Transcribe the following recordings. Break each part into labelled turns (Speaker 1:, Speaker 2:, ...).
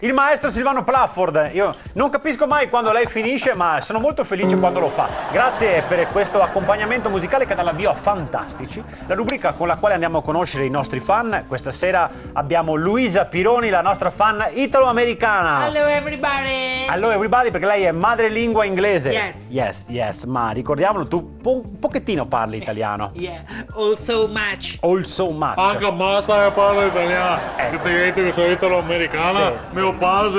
Speaker 1: Il maestro Silvano Plafford, io non capisco mai quando lei finisce, ma sono molto felice quando lo fa. Grazie per questo accompagnamento musicale che dà l'avvio a Fantastici, la rubrica con la quale andiamo a conoscere i nostri fan. Questa sera abbiamo Luisa Pironi, la nostra fan italo-americana.
Speaker 2: Hello everybody!
Speaker 1: Hello everybody, perché lei è madrelingua inglese.
Speaker 2: Yes.
Speaker 1: Yes, ma ricordiamolo, tu un pochettino parli italiano.
Speaker 2: Yeah, also much.
Speaker 1: Also much.
Speaker 3: Anche ammazza che parlo italiano. Che ti dico che sono italo-americana.
Speaker 1: Sì.
Speaker 3: Mio padre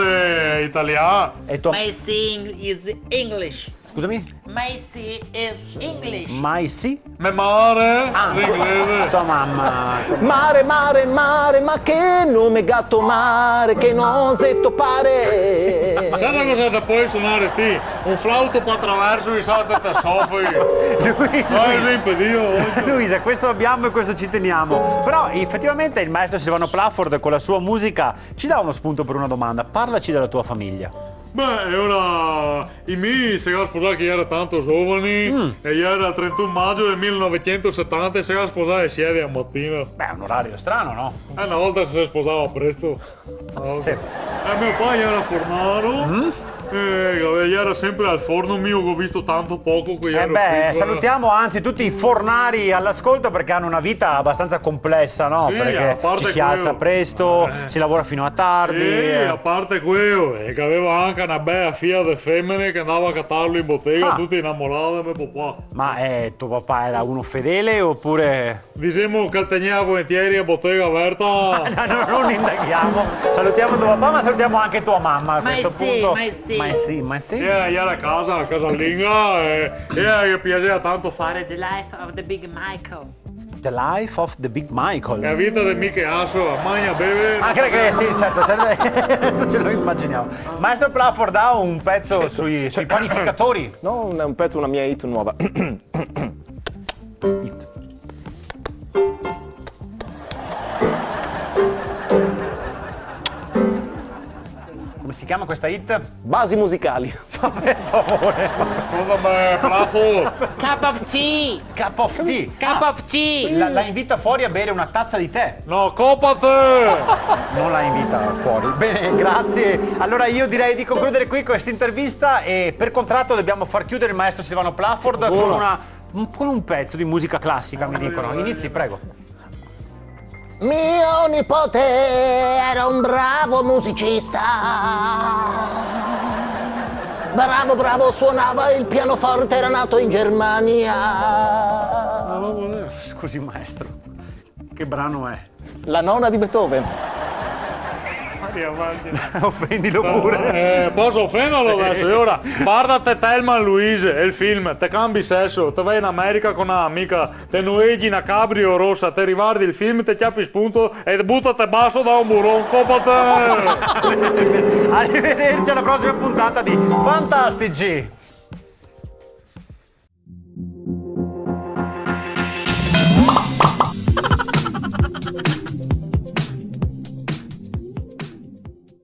Speaker 3: è italiano.
Speaker 1: E tua...
Speaker 2: My sing is English.
Speaker 1: Scusami?
Speaker 2: My sing is English.
Speaker 1: Mai sì?
Speaker 3: Me mare, l'inglese.
Speaker 1: Tua mamma.
Speaker 4: Mare, mare, mare, ma che nome gatto mare, che nosetto pare.
Speaker 3: Sai cosa ti puoi suonare te? Un flauto per attraverso i salti te soffi. Dai, impedito.
Speaker 1: Luisa, questo abbiamo e questo ci teniamo. Però effettivamente il maestro Silvano Plafford con la sua musica ci dà uno spunto per una domanda. Parlaci della tua famiglia.
Speaker 3: Beh, ora i miei si erano sposati che erano tanto giovani e ieri il 31 maggio del 1970 si erano sposati assieme a mattina.
Speaker 1: Beh, è un orario strano, no?
Speaker 3: Una volta si sposava presto.
Speaker 1: Sì.
Speaker 3: E mio padre era fornaro. E era sempre al forno mio che ho visto tanto poco qui.
Speaker 1: Salutiamo anzi tutti i fornari all'ascolto perché hanno una vita abbastanza complessa, no?
Speaker 3: Sì, a
Speaker 1: perché
Speaker 3: parte
Speaker 1: ci si alza presto, si lavora fino a tardi.
Speaker 3: Sì, a parte quello, che aveva anche una bella figlia di femmine che andava a cattarlo in bottega, tutti innamorati di mio papà.
Speaker 1: Ma tuo papà era uno fedele oppure...
Speaker 3: Diciamo che teneva volentieri a bottega aperta.
Speaker 1: No, non indaghiamo. Salutiamo tuo papà, ma salutiamo anche tua mamma a questo punto. Ma sì.
Speaker 3: Sì, era a casa, casalinga e gli piaceva tanto fare
Speaker 2: The life of the big Michael.
Speaker 1: The Life of the Big Michael.
Speaker 3: la vita di Miche Asso, magna beve.
Speaker 1: Ah, credo che sì, certo, questo ce lo immaginiamo. Maestro Plafford ha un pezzo sui panificatori.
Speaker 4: No, un pezzo, una mia hit nuova.
Speaker 1: Come si chiama questa hit?
Speaker 4: Basi musicali.
Speaker 1: Per favore.
Speaker 3: Scusami, Plafford.
Speaker 2: Cup of tea!
Speaker 1: Cup of tea.
Speaker 2: Cup of tea!
Speaker 1: La invita fuori a bere una tazza di tè.
Speaker 3: No, coppa te!
Speaker 1: Non la invita fuori. Bene, grazie. Allora io direi di concludere qui questa intervista e per contratto dobbiamo far chiudere il maestro Silvano Plafford con un pezzo di musica classica, mi dicono. Inizi, prego.
Speaker 4: Mio nipote era un bravo musicista. Bravo, suonava il pianoforte, era nato in Germania.
Speaker 1: Scusi maestro, che brano è?
Speaker 4: La nona di Beethoven.
Speaker 1: Offendilo pure.
Speaker 3: Posso offenderlo adesso? E ora, guardate Thelma e Louise, è il film, te cambi sesso, te vai in America con un'amica, te noleggi una cabrio rossa, te riguardi il film, te chiappi spunto e buttate basso da un buron, copate!
Speaker 1: Arrivederci alla prossima puntata di Fantastici.